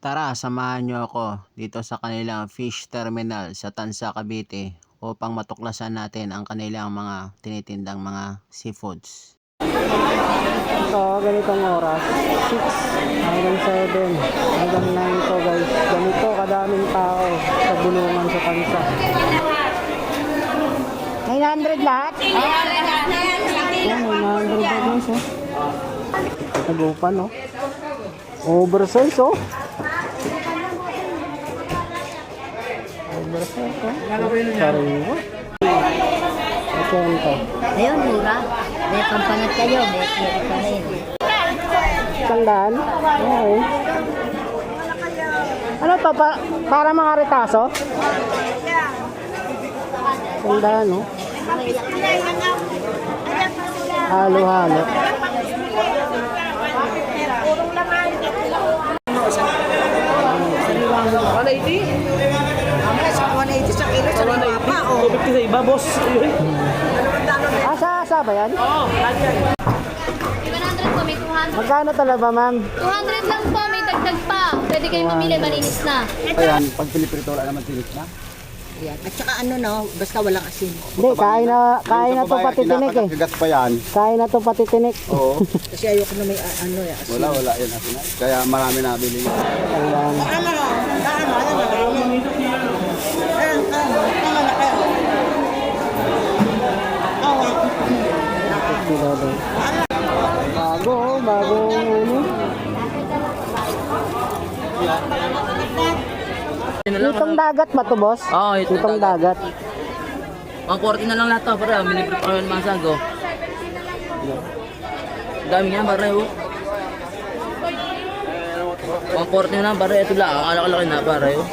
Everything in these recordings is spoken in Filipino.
Tara, samahan niyo ako dito sa kanilang fish terminal sa Tansa, Cavite upang matuklasan natin ang kanilang mga tinitindang mga seafoods. So, ganitong oras, 6 hanggang 7 hanggang 9 to guys. Ganito kadaming tao sa bulungan sa Tansa. 900 lahat? Yan, 900 na guys, oh. Tagupan, oh. Oversize, oh. Oversize, oh. Sariwa. Ito, ito. Ayun, mura. May pampangat kayo, may pa rin. Sandaan? Okay. Ano to? Para mga retaso? Sandaan, no? Halo-halo. Asa ba yan? Oo, 100 po, may 200. Magkano talaga, ma'am? 200 lang po, may dagdag pa. Pwede kayo mamili, malinis na. Ayan, pag piniprito wala naman tinik na. Yan. At saka ano no, basta walang asin. Hindi, kain na to pati tinik eh. Kagat pa yan. Kain na to pati tinik. Oo. Kasi ayoko na may ano ya. Asin. Wala yan asin. Kaya marami nabili. Ayan. Bagong ulo. Itong dagat ba to, boss? Oo, itong dagat. 140 na lang lahat to, pare. Miniprep ko yung mga sago. Dami nga, pare. 140 na lang, pare. Ito lang, ang alak-alaki na, pare. Oh.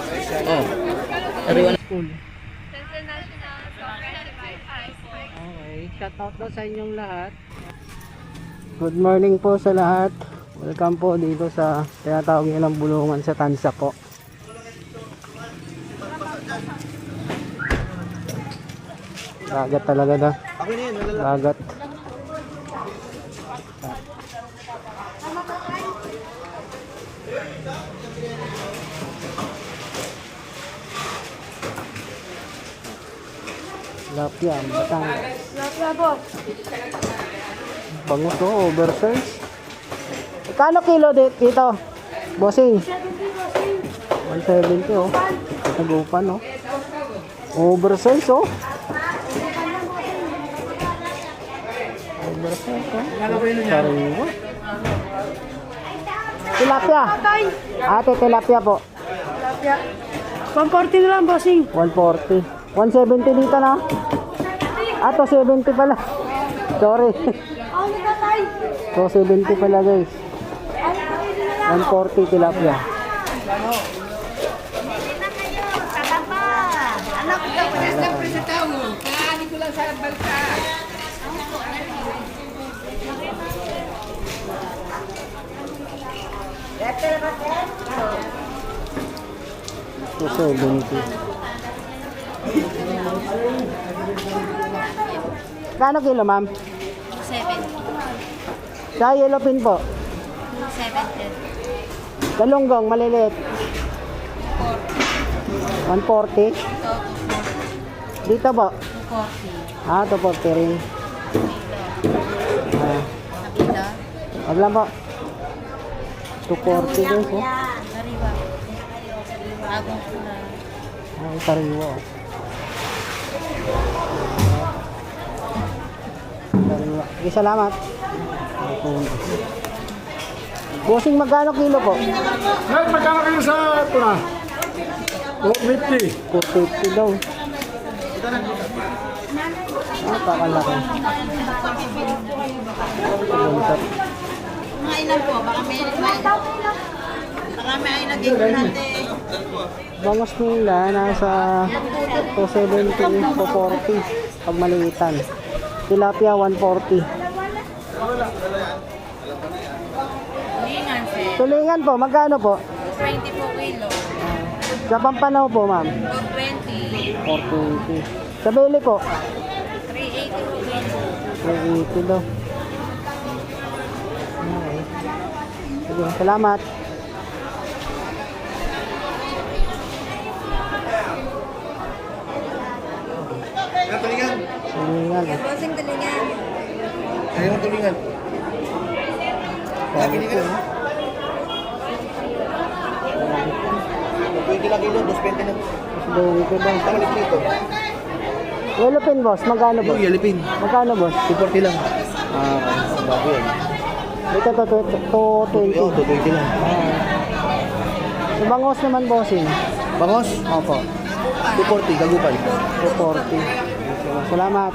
Sariwan. Okay, shout out daw sa inyong lahat. Good morning po sa lahat. Welcome po dito sa tinatawag nilang bulungan sa Tansa po. Dagat talaga na. Dagat. Lapia, Batangas. Lapia, boss. Bangus, oh, oversize. Kano kilo dito? Bossing? 170, oh. Tagupan, oh. Oversize, oh. Oversize, oh. Sariwa. Tilapia. Ate, tilapia po. Tilapia. 140 na lang, bossing. 140. 170 dito na. Ato 70 pala. Sorry. So 70 pala guys. 140 tilapia. So 70. Kano kilo, ma'am? 7. Sa yellow pin po. 7. Galunggong, maliliit. 140. Dito po. 240. Ah, 240 rin. Ah, Nakita? wag lang po. 240 guys, oh. Sariwa. Bagong pula. Ay, sariwa, oh. Sariwa. Okay, salamat. Bossing, magkano kilo po? Ngayon, magkano kayo sa ito na? 450. 450 daw. Ah, pakalaki. Mga ilan po, baka may ay naging natin. Bangos nila nasa 270 to 40 pag maliitan. Tilapia 140. Tulingan po, magkano po? 20 po kilo. Sa Pampanaw po, ma'am. 420. 420. Sa Beli po. 380 po kilo. 380 daw. Okay. Sige, salamat. yung tulingan. Ayaw mo tulingan. Quality, no? 20 lang kilo, 220 na. Doon ko ba? Tamalit dito. Yellow pin, boss. Magkano, boss? Yalipin. Magkano, boss? 240 lang. Bago yan. Ito, 220. 220 lang. Sa bangos naman, bossing. Bangos? Opo. 240, gagupan. 240. Salamat.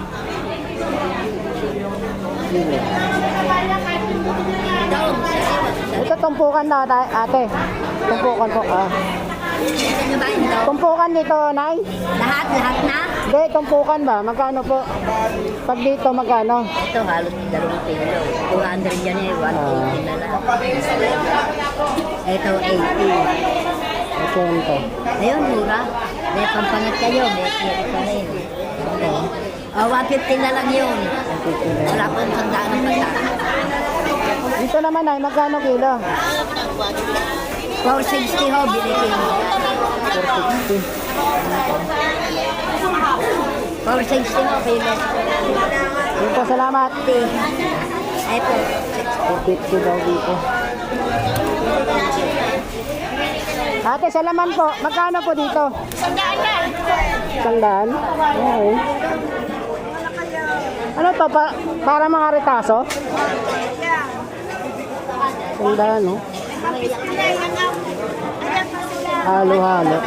Sige. Ito, tumpukan na, ate. Tumpukan po. Ano ba ito? Tumpukan dito, Nay. Lahat na? Hindi, tumpukan ba? Magkano po? Pag dito, magkano? Ito halos 2 kilo. 200 yan eh, 180 na lang. Ito 80. Ito, ito. Ayun, mura. May pampangat kayo, may kilo pa rin. Oh, 150 na lang yun. Wala pa yung sandaan ng pagkaka. Dito naman, Nay, magkano kilo? 460 ho, binigay mo. 460. 460 ho, kilo. Dito, salamat. Ito, 450 daw dito. Ate, salaman po. Magkano po dito? 100. 100? Okay. Ano to? Para mga retaso? 100, no? Halo-halo.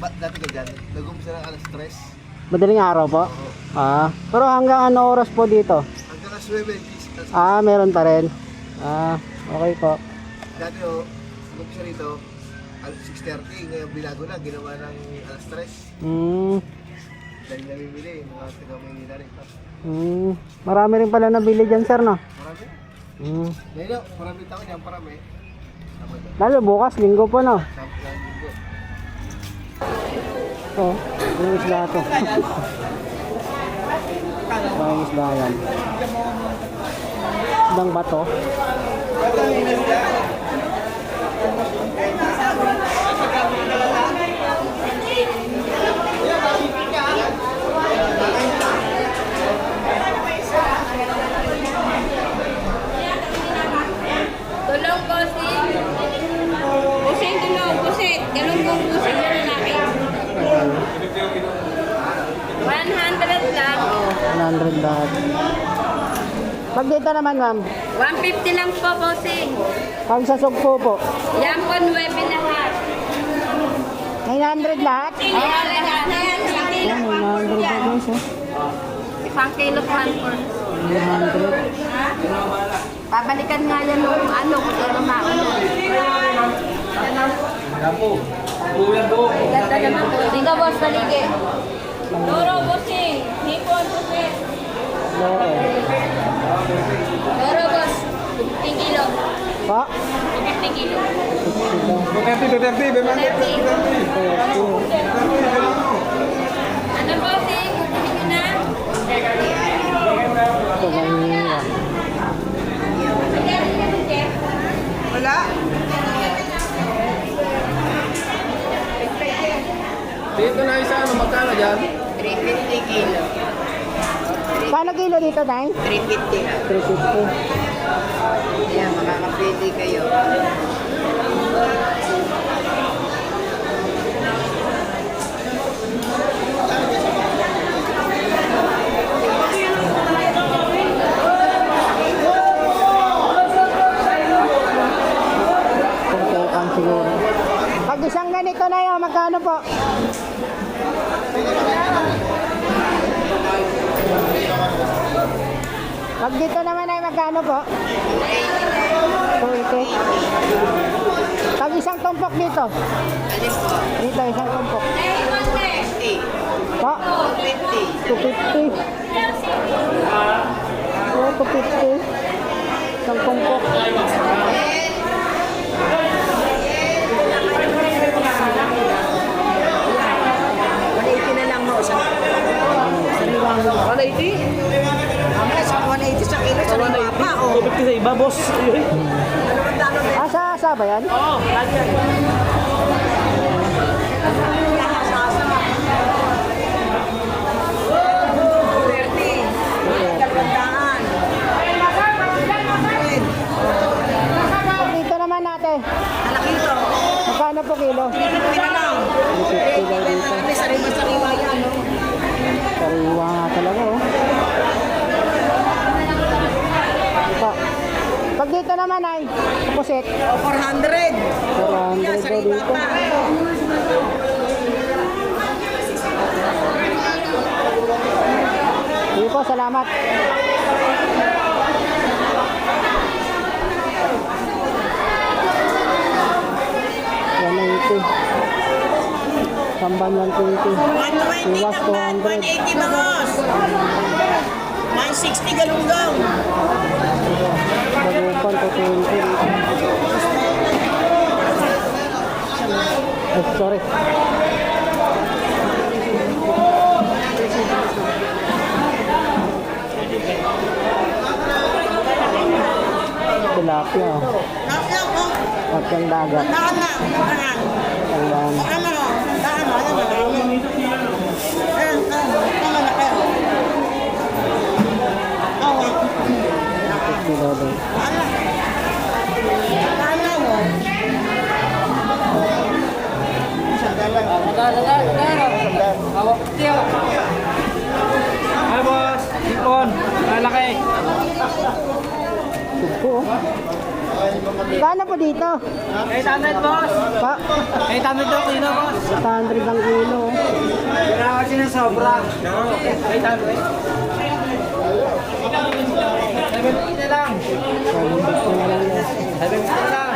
Ba't dati ka dyan? Nag-umpisa ng alas 3. Madaling araw po? Pero hanggang ano oras po dito? Hanggang alas 9. Meron pa rin. Okay po. Dati o, nag-umpisa rito, alas 6:30. Ngayon binago na, ginawa ng alas 3. Dahil namimili, mga taga-Maynila rito. Marami rin pala nabili dyan, sir, no? Marami. Mm. Marami tao dyan, parami. Lalo bukas, linggo po, no? Sampulan dito. Oh, yung isla to. Ang isla yan. Islang bato. Tulong po si... Pusin, tulong, pusin. Ganun kong pusin na lalaki. 100 lang. 100 lahat. Pag dito naman, ma'am, 150 lang po, bossing. pag sa sugpo po, Yan po, 9 lahat. 900 lahat? Ayan, lahat na yan. Isang kilo. Yan, 900 pa guys, oh. Isang kilo, 900. Babalikan nga yan nung ano, kung ano mauna. Ganda naman po. Tingnan, boss, paligi. Doro, bossing. Hipon, bossing. Oo. Doro, boss. 50 kilo. Pa? 50 kilo. 230, Beman. 30. Ito. Ano, bossing? Kukunin na? Ito, vanilla. Dito na isa, ano, magkano dyan? 350 kilo. Kano kilo dito, Tay? 350 na. 350. Ayan, makakapili kayo. Tumpukan siguro. Pag isang ganito na yun, magkano po? Pag dito naman ay magkano po? 280. Pag isang tumpok dito? Dito, isang tumpok. Pa? 250. Oh, 250. 150 sa iba, boss. Ah, sa asa ba yan? Oo, lagi yan. Dito naman natin. Alakito. Magkano po kilo? Pinalang. 250 daw dito. Sariwa-sariwa yan. Sariwa nga talaga, oh. Pag dito naman ay, pusit. 400. 400 daw dito. Sige po, salamat. Samban 120. Iwas 200. 180 na, boss. 160 galunggaw. Bagupan to 20. Oh, sorry. Tilapia. Tapos po. At yung dagat. Daan na. Daan. Ayan. Daan na. Daan na. Ayan. Tama na kayo. Okay. Kilo daw. Daan na. Daan na mo. Hi, boss. Ipon. Malaki. Supo. Kano po dito? 800 boss! Pa, 800 daw kilo boss! 100 ang kilo. Wala kasi na sobra. 800. 750 na lang. 750 na lang. 750 na lang.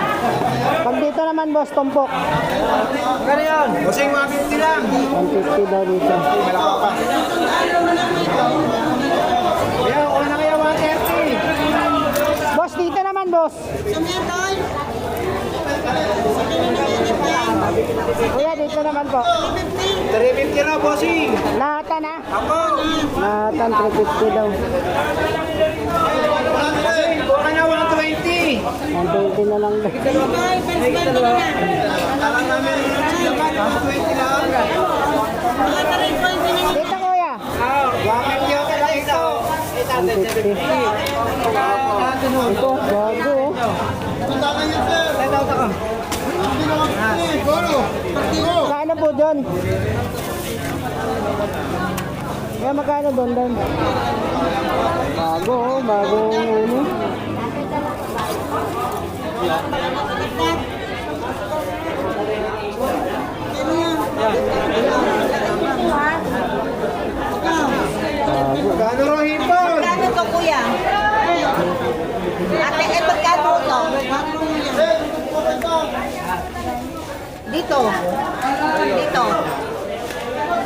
Pag dito naman, boss, tumpok. Magkano yun? Busing 150 lang. 150 daw dito. Kaya, una na kaya 130. Boss, dito naman, boss. Sumiyan, Kuya, dito naman po. 350 na, bossing. Lahatan na. Ako. Lahatan, 350 daw. Bossing, buka na 120. 120 na lang daw. Alam namin, 120 lang. Dito, kuya. 150 ako lang ito. 150. Ito, bago, oh. Magkano po doon? Kaya magkano doon? Bago, oh. Bago ulo. Bago. Gano ro hipon? Magkano to, kuya? Ate, magkano to? Dito. Dito.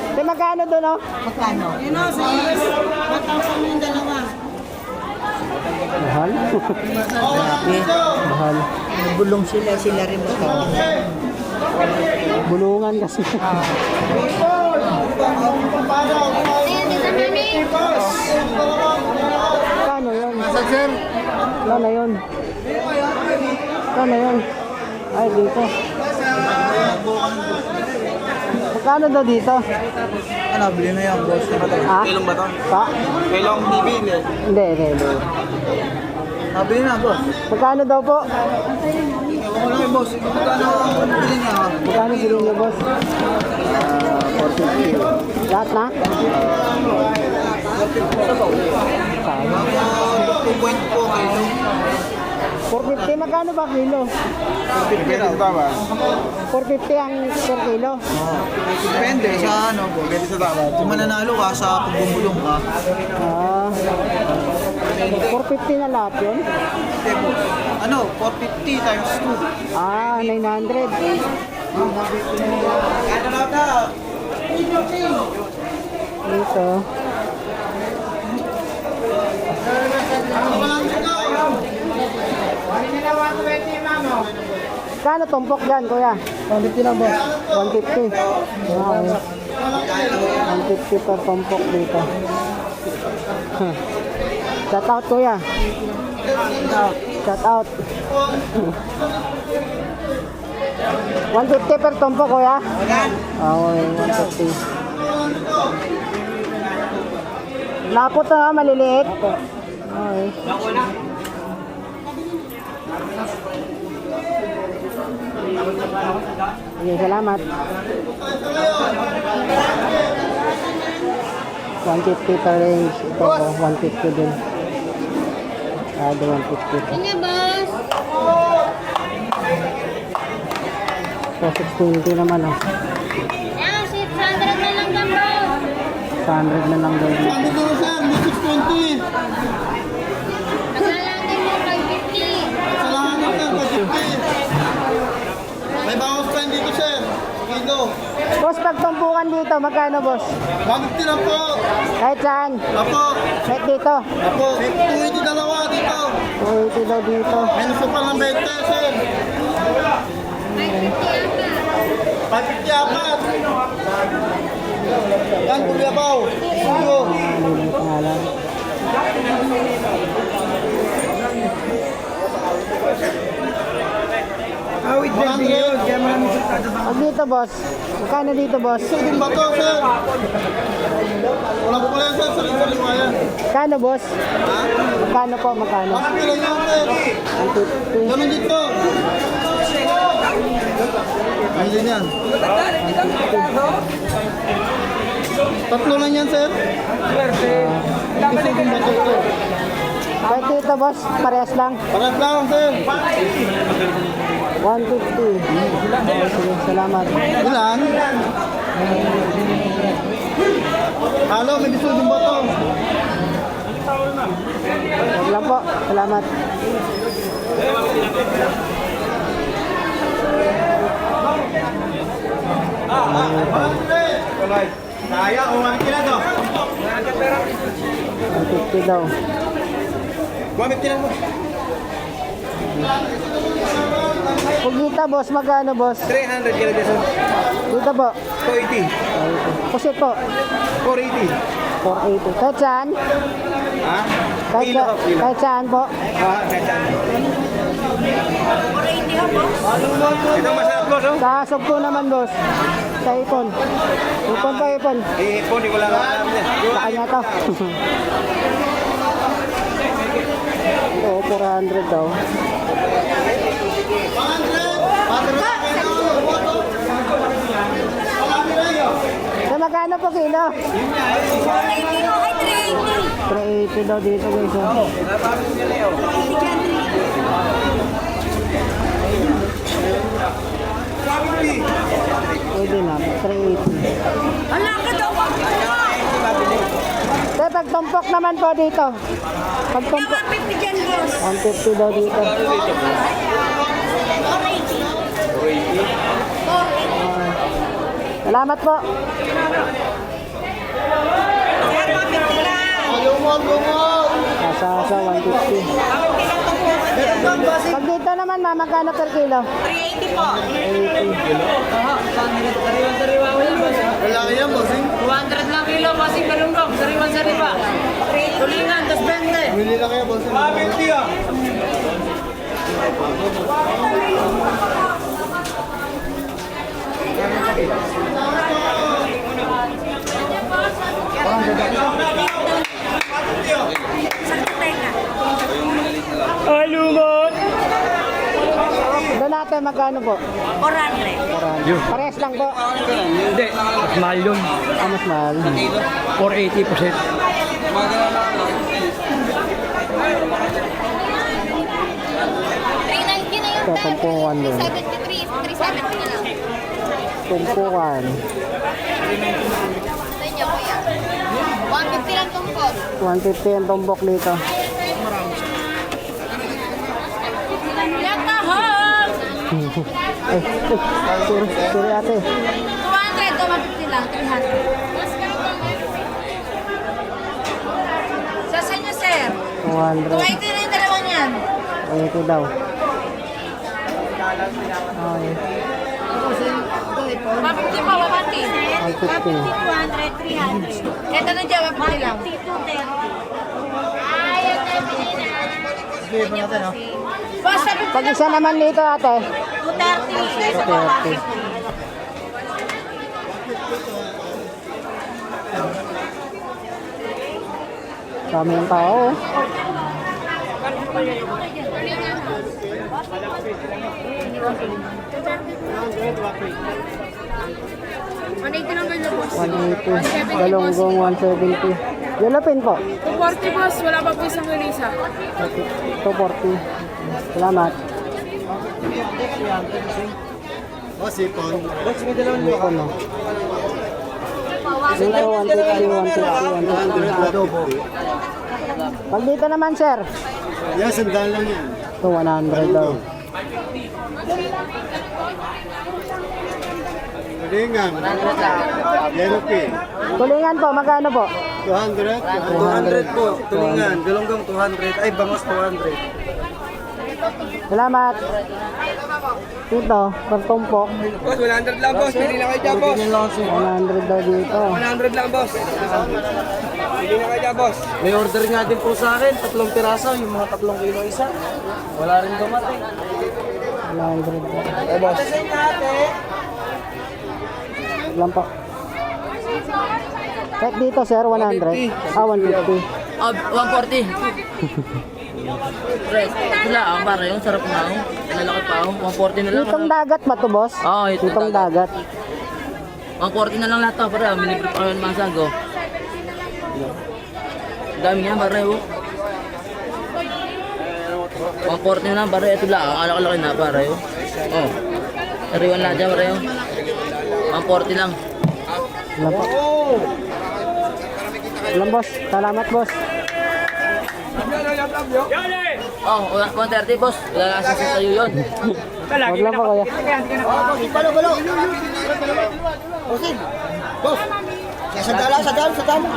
Di magkano doon, oh? Magkano? Yun o, sa is. 1,000 yung dalawa. Mahal. Mahal. Bulong sila rin magkano. Bulungan kasi. Kano yun? Kano yun? Kano yun? Ay, dito. Magkano daw dito? Ano, bili na yan, boss. Ha? Kailong ba to? Pa? Kailong TV, Hindi, hindi. Nabili na, boss. Magkano daw po? Ewan ko lang yung boss. Magkano ang bili niya? Magkano bilhin niyo, boss? 450. Lahat na? 2.4 kayo. 450, magkano ba kilo? 50 na ba ba? 450 ang per kilo. Depende sa ano, depende sa tama. Kung mananalo ka sa pagbubulong ka, Ah, 450 na lahat yun? hindi po. Ano, 450 times 2. Ah, 900. Ano na ka? Dito. Kano tumpok dyan, kuya? 150 lang, boss. 150. Okay. 150 per tumpok dito. Shout out, kuya. Shout out. 150 per tompo, kuya? Okay, 150. Lapot na, maliliit. Okay. Okay, salamat. 150 per range. Ito po, 150 din. Ado 150. Ano, boss? So, 620 naman, oh. Yan, 600 na lang yan, boss. 100 na lang daw. Dito sir, may 620. Paglalagay mo 550. Salamat sir, 550. May bawas pa yun dito sir. Kilo. Boss, pagtumpukan dito, magkano, boss? 150 lang po. Kahit saan? Apo. Kahit dito. Apo. 280 dalawa dito. 280 daw dito. Minus pa lang 20 sir. 550 apat. Yan, Kuliabaw. Suyo. Lilit nga lang. Awit din yun. Kaya maraming Pag dito, boss. Magkano dito, boss? Sudin ba to sir? Walang pula sir, sarili-sarili yan. Magkano, boss? Ha? Magkano po, magkano? Bakit lang yun sir? 150. Ganun dito. Ayun yan. Tatlo lang yan sir. Isipin ba ito? Kahit dito, boss, parehas lang. Parang lang sir. 150. Sige, salamat. Ilan? Halo, may disudin ba to? Huwag lang po, salamat. Kaya, umamit kila to. 150 daw. Umamit kila mo. Pugita, boss, magkano, boss? 300 kila dito. Dito po. 480. Pusit po. 480. 480. Kahit saan? Ha? Kahit saan po? Ah, kacang. Ito masarap boss, oh. Sa sugpo naman, boss. Sa ipon. Ipon pa, ipon. Eh, po, di ko lang alam niya. Sa kanya to. Oo, 400 daw. So, magkano po kilo? 380 daw dito, guys. Oh. Pwede na, 380. Wala ka daw, wag ka So, pagtumpok naman po dito. Pagtumpok. 150 dyan, boss. 150 daw dito. 480. Salamat po. Sa 150. Pag dito naman, ma, magkano per kilo? 380 po. 80. Wala kaya, bossing. 200 lang kilo, masing galunggong, sariwan-sariwa. Tulingan, tas 20. Bili lang kaya, bossing. 50 ah. Ay, lumot! Doon natin, magkano po? 400. Parehas lang po. Hindi, mas mahal yun. Mas mahal. 480%. 390 na yung Ito, tumpukan din. 370 na lang. Tumpukan. Sa inyo, kuya. 150 lang tumpok. 150 ang tumbok dito. Yakahol! Sorry ate. 200 to 150 lang, 300. Sa inyo, sir? 200. 280 na yung dalawang yan. 80 daw. Okay. 150 po, 150. 150. 200, 300. Ito na dyan, 150 lang. Ay, ito Pag isa naman dito ate. 230. 230. Dami ng tao. Oh. Lang kayo, boss. 180. Galonggong 170. Yellow pin po. 240 boss, wala pa po isang release 240. Salamat. Ipon no. Dito 150, 150, 150. Pag dito naman sir. Yan, sandaan lang yan. Ito 100 daw. Tulingan. Yellow pin. Tulingan po, magkano po? 200. 200 po. Tulingan. Galunggong 200. Ay, bangos 200. Salamat. Dito, pertumpok. Boss, 100 lang boss. Pili na kayo dyan boss. 100 daw dito. 100 lang boss. Pili na kayo dyan boss. May order nga din po sa akin. 3 piraso. Yung mga 3 kilo isa. Wala rin dumating. 100 daw. Eh boss. Lang po. Kahit dito sir, 100. Ah, 150. 140. Right, sila ang para yung sarap na ako. Lalaki pa ako. 140 na lang. Itong dagat ba to boss? Oo, itong dagat. 140 na lang lahat to, pare. Minibre pa kayo ng mga sago. Dami nga, pare. 140 na lang, pare. Ito lang, ang alak-alaki na, pare. Oh. Sariwan lahat dyan, pare. 140 lang. Lang po. Lang boss. Salamat boss. Oh, 130, boss. Wala kasi sa tayo yun. Huwag lang po kuya. Balo. Bosin. Boss. Sandala. Ang dami.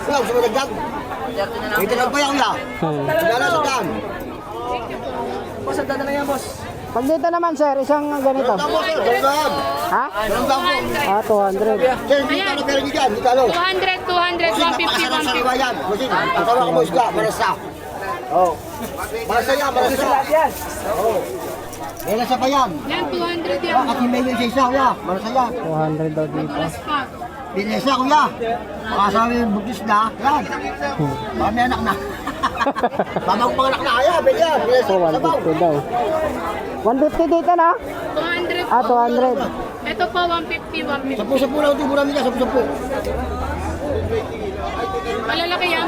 Wala, gusto mo dagdag? 130 na lang. Ito lang pa yan, ya. Sandala. Boss, ang dada na yan boss. Pag dito naman sir, isang ganito. Galunggong. Ha? Galunggong. Ah, 200. Sir, hindi ka pera niyo dyan. Hindi ka 200, 150, 150. yan. Bosin, ang tawa ko mo isda. Marasa. Oh. Marasa yan. Oh. May nasa pa yan. Yan, 200 yan. At may yung isa, ya. Marasa yan. 200 daw dito. Binesa, kuya. Makasabi yung bugis na. Yan. Baka may anak na. Babang panganak na kaya. Binesa. So, 150 daw. 150 dito na? 200 Ah, po. 200. Ito po, 150, 150. Sapu-sapu lang ito. Mura nila. Sapu-sapu. Malalaki yan.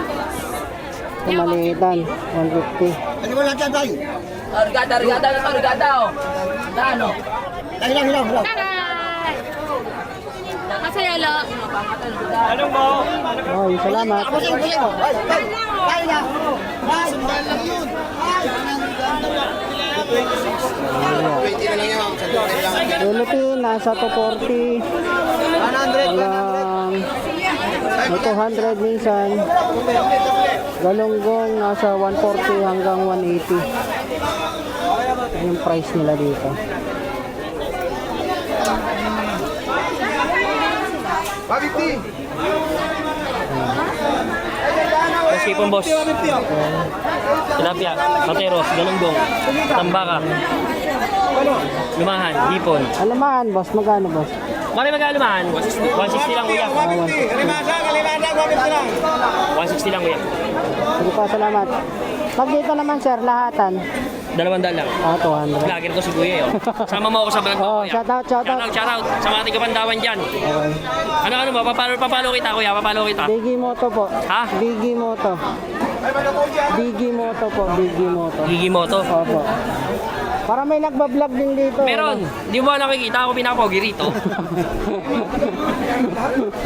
Ito maliitan. 150. Ano ba lang dyan, tayo? Arigada, oh. Ano? Hilang. Taray! Masaya lo. Oh, salamat. Busing. Ay na. Ay, sandal lang yun. Ay, 20 na lang yan. Philippine, nasa 240. 100. Hanggang may 200 minsan. Galunggong nasa 140 hanggang 180. Yan yung price nila dito. Pagiti. Sipon boss. Tilapia, Materos, Galunggong, Tambaka. Lumahan, Hipon. Alamaan, boss. Magkano, boss? Mari mag-alumahan. 160 lang kuya. 160 lang kuya. Sige pa, salamat. Pag dito naman, sir, lahatan. 200 lang. Ah, 200. Vlogger ko si Kuya yun. Sama mo ako sa vlog ko Oh, kuya. shout out. Shout out sa mga tigapandawan dyan. Okay. Ano mo, papalo kita kuya, papalo kita. Digi Moto po. Ha? Digi Moto. Digi Moto po. Digi Moto. Gigi Moto. Opo. Para may nagbablog din dito. Meron, di mo nakikita ako pinakapogi rito.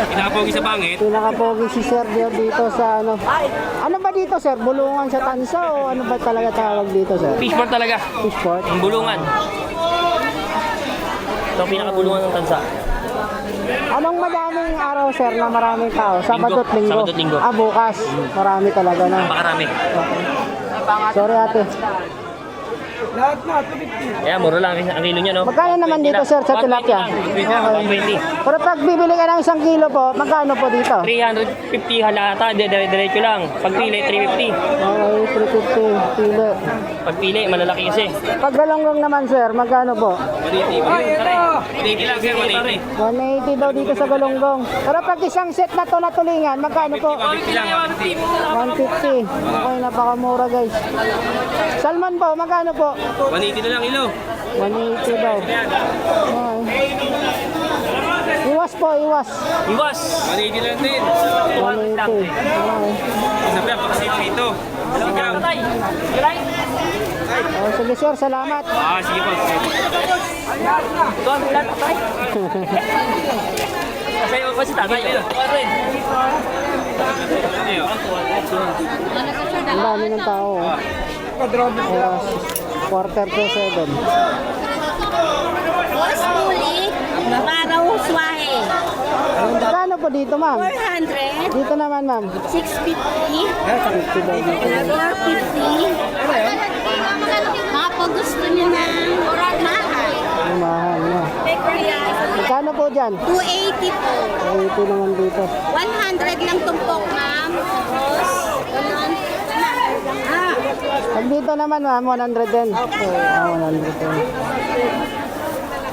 Pinakapogi sa pangit. Pinakapogi si Sir Dio dito sa ano. Ano ba dito, sir? Bulungan sa tansa o ano ba talaga tawag dito, sir? Fishport talaga. Fishport? Ang bulungan. Ito ang pinakabulungan ng tansa. Anong madaming araw, sir, na maraming tao? Sabado at Linggo? Sabado at Linggo. Ah, bukas. Marami talaga na. Napakarami. Sorry, ate. Lahat na, 250. Kaya mura lang ang kilo niya, no? Magkano naman dito, sir, sa tilapia? 120. Pero pag bibili ka ng 1 kilo po, magkano po dito? 350 halata, diretso lang. Pagpili, 350. Okay, 350 kilo. Pagpili, malalaki kasi. Pag galonggong naman, sir, magkano po? 180 lang, sir, 180. 180 daw dito sa galonggong. Pero pag isang set na to na tulingan, magkano po? 150 lang, 150. Okay, napakamura guys. Salmon po, magkano po? 180 na lang kilo. 180 daw. Okay. Iwas po, iwas. Iwas! 180 lang din. 180. Okay. Sabi, pakasip dito. Sigaw. Oh, sige sir, salamat. Sige po. Ito ang bilat, patay. Kasi ako si tatay. Ang dami ng tao. Oras, 6:45. Boss Muli, Paraw Swahe. Magkano po dito, ma'am? 400, Dito naman, ma'am. 650, 50 daw dito. 450. Kapag gusto niyo ng mahal, Ang mahal na. Magkano po dyan? 280 po. 80 naman dito. 100 lang tumpok, ma'am. Tapos, ganun. Pag dito naman, ma'am, 100 din. 100 din.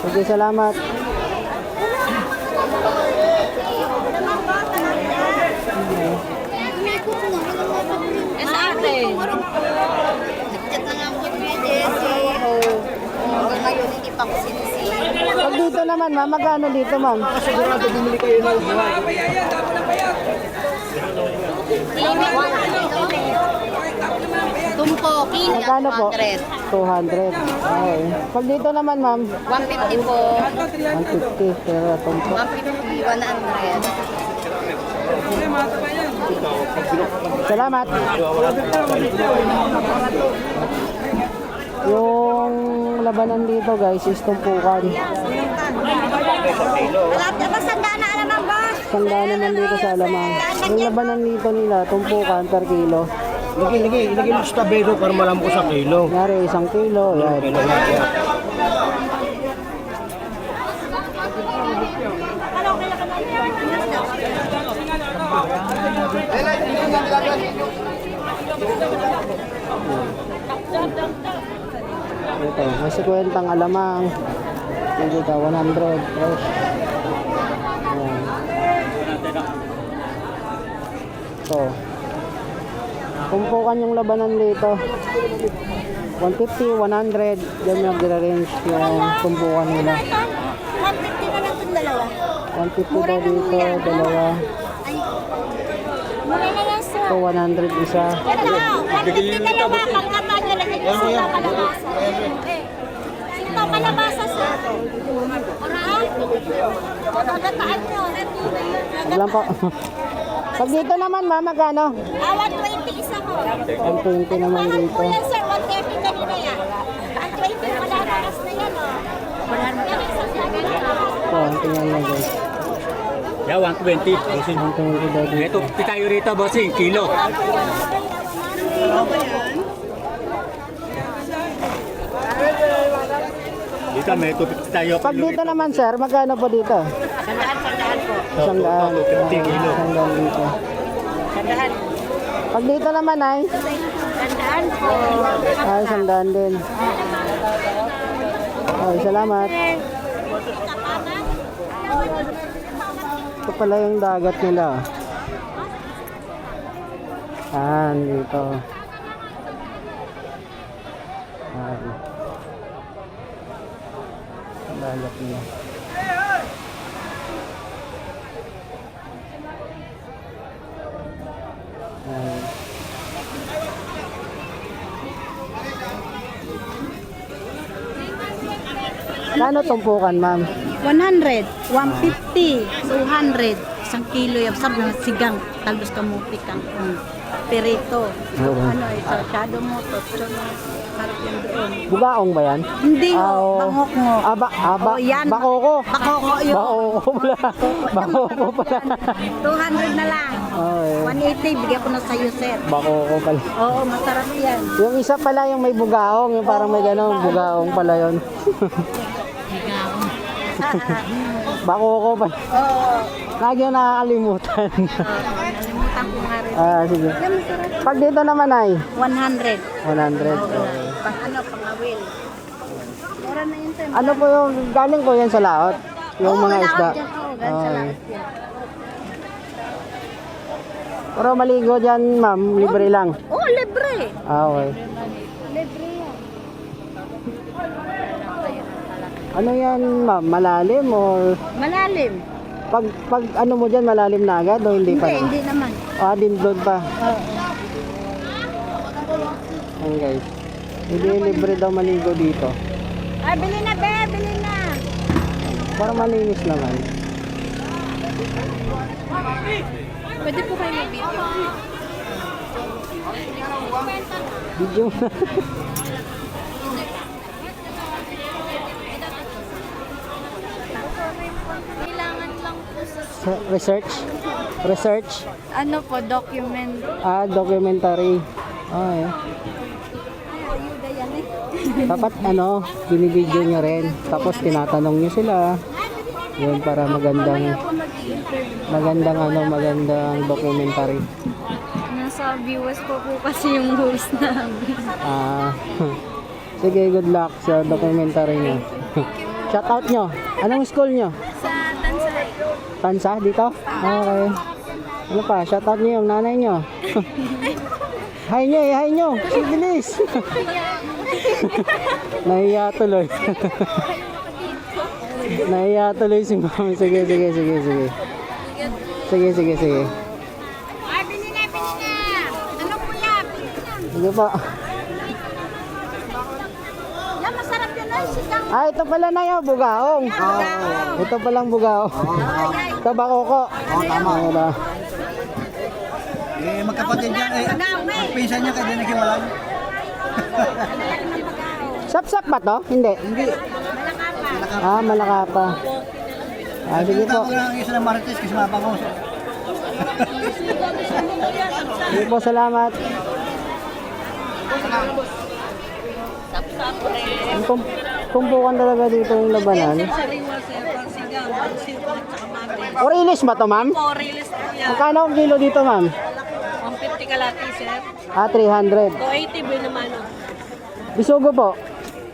Sige, salamat. Sa atin. Nagchat na lang po ni Jessie. Hanggang ngayon, hindi pa ko sinisisi. Pag dito naman, ma'am, magkano dito, ma'am? Sigurado bumili kayo ng Tumpo, kilo, Magkano po? 200. 200. Okay. Pag dito naman, ma'am, 150 po. 150. Pero itong 150, 100. salamat. Yung labanan dito, guys, is tumpukan. Sandaan na naman, boss. Sandaan naman dito sa alamang. Yung labanan dito nila, tumpukan per kilo. Lagi mo sa tabero para malaman ko sa kilo. Nyari, 1 kilo. Yan. Ito, may 50 ang alamang. Hindi ka, 100. Fresh. Ayan. Ito. Tumpukan yung labanan dito. 150, 100. Diyan yung nag-range yung tumpukan nila. 150 na lang itong dalawa. 150 daw dito, dalawa. Mura na yan, sir. Ito, 100 isa. Ito, 150 dalawa. Pagkata nyo lang yung sila kalabasa. Sinto kalabasa, sir. Mura? Pagkataan nyo. Ilan po? Pag dito naman, ma'am, magkano? 120 isa ko. 120 naman Mahal dito. po yan, sir. 130 kanina yan. 120 wala na oras na yan, oh. Yan, isang dagat na. Ito, tingnan mo guys. Yeah, 120. Bossing. 120 daw dito. Ito, tayo rito, bossing. Kilo. Dito, may 250 tayo. Pag dito naman, sir, magkano po dito? Sandaan po. 100. 50 kilo. 100 dito. Sandaan. Pag dito naman ay, Sandaan po. 100 din. Okay, salamat. Ito pala yung dagat nila. Dito. Dagat nila. Kano tumpukan, ma'am? 100, 150, 200, 1 kilo yung sab na sigang, talbos kamuti kang perito. Oo. Ano ito, shadow mo, totso mo. Masarap yan doon. Bugaong ba yan? Hindi ho, oo. bangok mo. Oh, yan. Bakoko. Bakoko yun. Bakoko pala. Bakoko pala. 200 na lang. Okay. 180, bigyan ko na sa'yo, sir. Bakoko pala. Oo, masarap yan. Yung isa pala yung may bugaong, yung parang may gano'n, bugaong pala yun. Bakoko pala. Oo. Lagi yung nakakalimutan. Nalimutan ko nga rin. Sige. Yan, masarap. Pag dito naman ay 100. 100. Pang ano, pang awil. Mura na yun, sir. Ano po yung galing ko yan sa laot? Yung mga wala isda. ka dyan. Oo, ganun sa lahat yan. Pero maligo dyan, ma'am, libre lang. Oo, libre. Okay. Libre yan. Ano yan, ma'am? Malalim or Malalim. pag ano mo dyan, malalim na agad o hindi pa? Hindi naman. Dinlod pa. Oo. Ayan guys. Hindi libre daw maligo dito. Ay, bili na, be, bili na. Para malinis naman. Pwede po kayo mag-video. Video. Kailangan lang po Research? Research? ano po, document. Documentary. Okay. Dapat binibideo nyo rin. Tapos tinatanong nyo sila. Yun para magandang documentary. Nasa viewers po kasi yung host namin. Sige, good luck sa documentary nyo. Shout out nyo. Anong school nyo? Sa Tansay. Tansa dito? Okay. Ano pa? Shout out nyo yung nanay nyo. Hi nyo. Bilis. Nahiya tuloy. Nahiya tuloy si mami. Sige. Ay, bili na. Ano po yan? Bili na. Sige pa. Yan, masarap yun ay sigang. Ito pala na yun, bugaong. Ito palang bugaong. Ito bakoko. Tama. Magkapatid yan pinsan niya kaya nakiwalan. Sap-sap ba to? Hindi. Malakapa. Sige po. Ang isa ng Marites kasi mapangos. Sige po, salamat. Tumpukan talaga dito yung labanan. Orilis ba to, ma'am? Orilis po yan. Magkano ang kilo dito, ma'am? 150 kalati, sir. 300. 280 ba naman? Bisugo po.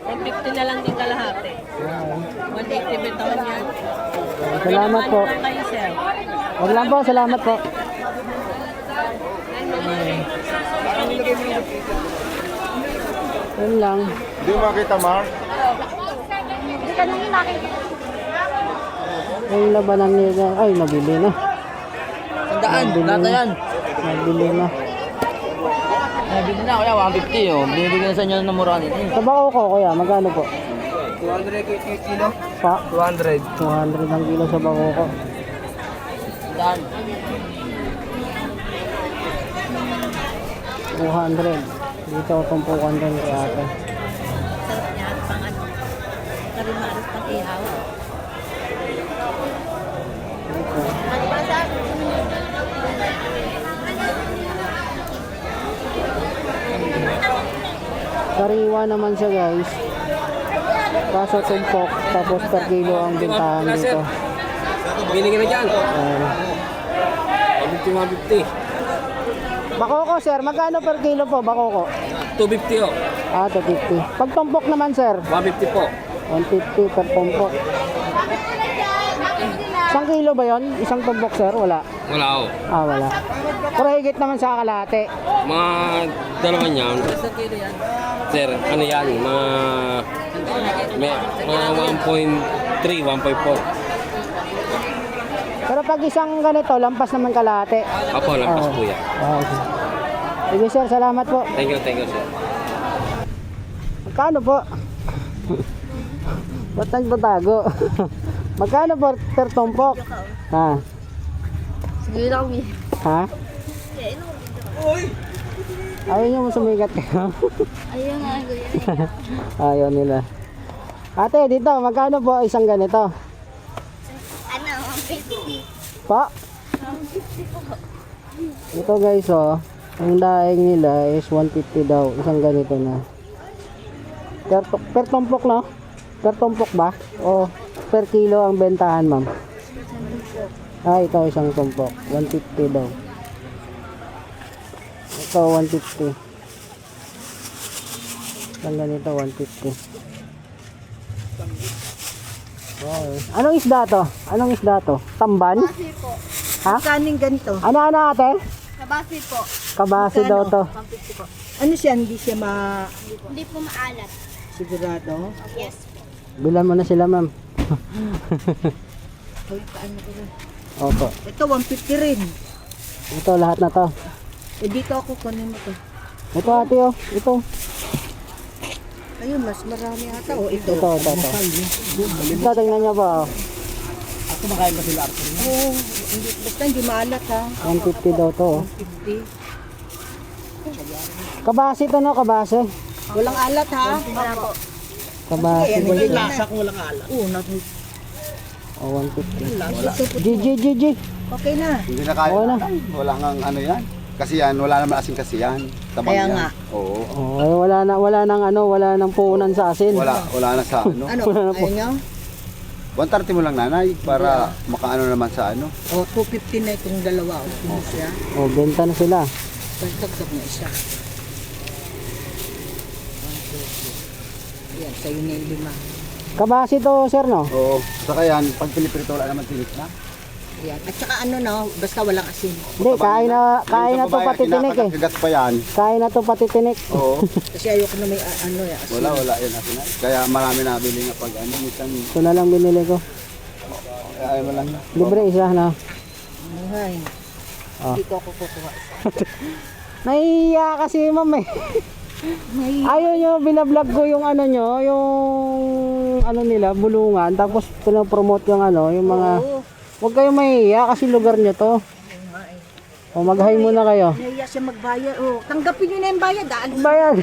150 na lang din kalahati. 180 bitawan yan. Salamat po. Kayo, sir. Wag lang po, salamat po. Yun lang. Hindi mo makita, Mar? Hindi ka nang nakikita. Yung labanan nila. Ay, nabili na. Sandaan, lata yan. Nabili na. Nabili na kuya, 150 oh. Binibigyan na sa inyo ng mura nito. Sa bako ko, kuya, magkano po? 200 kilo? Pa? 200. 200 ang kilo sa bako ko. Sandaan. 200. Dito, tumpukan din kay ate. Sarap niya. Pang ano. Karimaros pang ihaw. Sariwa naman siya, guys. Kaso tumpok, tapos per kilo ang bintahan dito. Binigyan na dyan. Ayan. 150. Bakoko, sir, magkano per kilo po, bakoko? 250 oh. 250. Pag tumpok naman, sir, 150 po. 150 per tumpok. Isang kilo ba yon? Isang tumpok, sir? Wala. Wala oh. Wala. Pero higit naman sa kalahati. Mga dalawa niyan. Sir, ano yan? Mga 1.3, 1.4. Pero pag isang ganito, lampas naman kalahati. Apo, lampas po yan. Okay. Sige, sir, salamat po. Thank you, sir. Magkano po? Ba't nagtatago? Magkano po per tumpok? Ha? Sige lang, Ha? Ayaw nyo sumikat kayo. Ayun nga, kuya. Ayaw nila. Ate, dito, magkano po isang ganito? Ano, 150. Pa? Ito guys, oh. Ang daing nila is 150 daw. Isang ganito na. Per tumpok, no? Per tumpok ba? O per kilo ang bentahan, ma'am? Ito isang tumpok. 150 daw. Ito 150. Isang ganito 150. Okay. Anong isda to? Anong isda to? Tamban? Kabasi po. Ha? Kaning ganito. Ano ate? Kabasi po. Kabasi daw to. 150 po. Ano siya? Hindi siya Hindi po maalat. sigurado? Yes. Bilan mo na sila, ma'am. Hoy, paano ko na? Opo. Ito, 150 rin. Ito, lahat na to. Eh, dito ako kunin mo to. Ito ate, oh. Ito. Ayun, mas marami ata. O, ito. Ito. Ito, tingnan nyo po. Oh. Ako makain ba sila Arthur? Oo, hindi, basta hindi maalat ha. 150 daw to. Oh. 50. Kabasi to, no? Kabasi. Walang alat ha. Wala po. Kabasi. Ayan, Walang hindi lasa kung walang alat. Oo, Oh, 150. GG. GG. Okay na. Hindi na kaya. Oo na. Wala nga ano yan. Kasi yan, wala naman asing kasi yan. Tabang Kaya yan. nga. Oo. Oh, ay, wala nang puunan sa asin. Wala na sa ano. Ano, Wala na po. ayaw nyo? 130 mo lang nanay para makaano naman sa ano. O, 250 na itong dalawa. O, hindi siya. Oh, benta na sila. Pagtagtag na isa. Yan, sa'yo na yung 5. Kabasi to, sir, no? Oo. Saka yan, pag piniprito wala naman tinik na. Yan. At saka ano no, basta walang asin. Hindi, kain na to pati tinik eh. Kinakagat pa yan. Kain na to pati tinik. Oo. Kasi ayoko na may ano ya, asin. Wala yan asin na. Kaya marami nabili nga pag ano. Minsan, Ito na lang binili ko. ayaw mo lang. Libre isa, no? Ay, Ah. hindi ko ako kukuha. Nahihiya kasi, ma'am eh. Ayaw nyo, binablog ko yung ano nyo, yung ano nila, bulungan. Tapos pinopromote yung ano, yung mga... Oo. Huwag kayong mahihiya kasi lugar nyo to. O mag-hi muna kayo. Nahiya siya magbayad. O, tanggapin nyo na yung bayad. Daan. Bayad.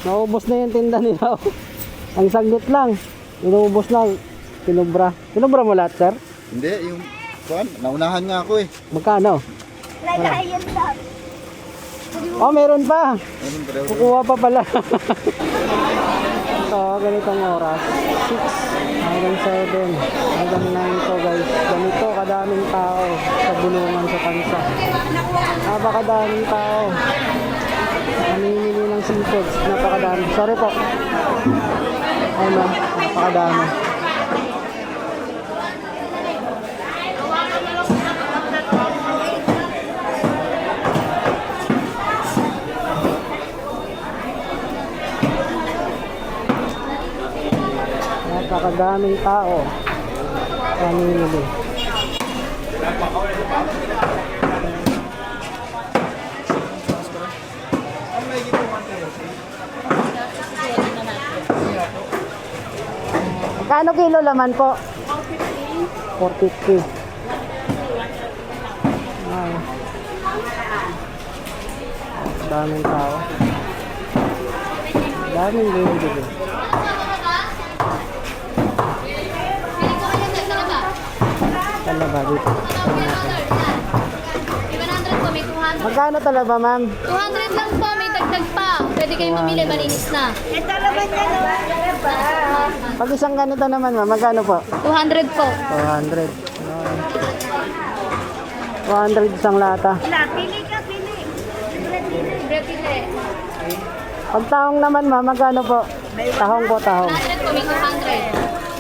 Naubos na yung tinda nila. Ang saglit lang. Inuubos lang. Kinubra. Kinubra mo lahat, sir? Hindi, yung... Kuan, naunahan nga ako eh. Magkano? Lagayan lang. Oh, meron pa. Anong pareho? Kukuha pa pala. Ito, ganitong oras. 6 hanggang 7 hanggang 9 to guys. Ganito kadaming tao sa bulungan sa Tansa. Napakadaming tao. Namimili ng seafoods. Napakadami. Sorry po. Ano, napakadami. Napakadaming tao. Namimili. Kano kilo laman po? 450. Ay. Daming tao. Daming bumibili. Talaba dito. 100 po, may 200. Magkano talaba, ma'am? 200 lang po, may dagdag pa. Pwede kayo mamili, malinis na. Pag isang ganito naman, ma'am, magkano po? 200 po. 200. 200 isang lata. Pili ka, pili. Libre pili. Pag tahong naman, ma'am, magkano po? Tahong po, tahong. 100 po, may 200.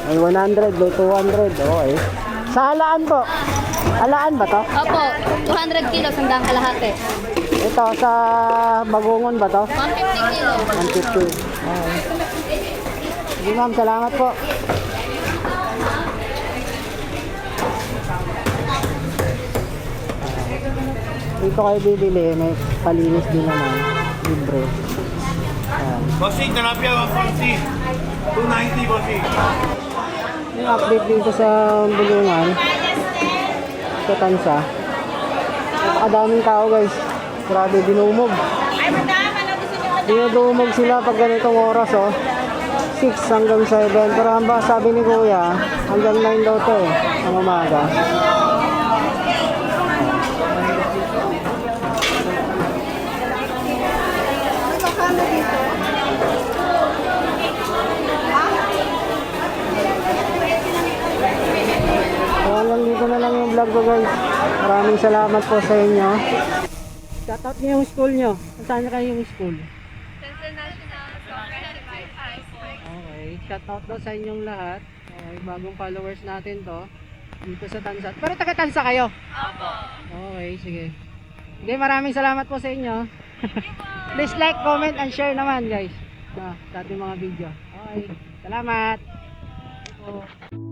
May 100, may 200. Okay. Sa halaan po. Halaan ba to? Opo, 200 kilo, sandang kalahati. Ito, sa bagungon ba to? 150 kilo. 150. Okay. Sige, ma'am, salamat po. Dito kayo bibili, may palinis din naman. Libre. Ayan. Bossing, tilapia 140. 290, bossing. Yung update dito sa bulungan sa Tansa. Napakadaming tao guys. Grabe, dinumog. Ay, madama Dinudumog sila pag ganitong oras, oh. 6 hanggang 7. Pero ang ba, sabi ni Kuya, hanggang 9 daw to eh, ang umaga. So hanggang dito na lang yung vlog ko guys. Maraming salamat po sa inyo. Shoutout niyo yung school nyo. Saan niyo kayo yung school? Okay, shoutout daw sa inyong lahat. Okay, bagong followers natin to. Dito sa Tansa. Pero taga-Tansa kayo? Opo. Okay, sige. Okay, maraming salamat po sa inyo. Please like, comment, and share naman guys. Sa ating mga video. Okay, salamat. Ito.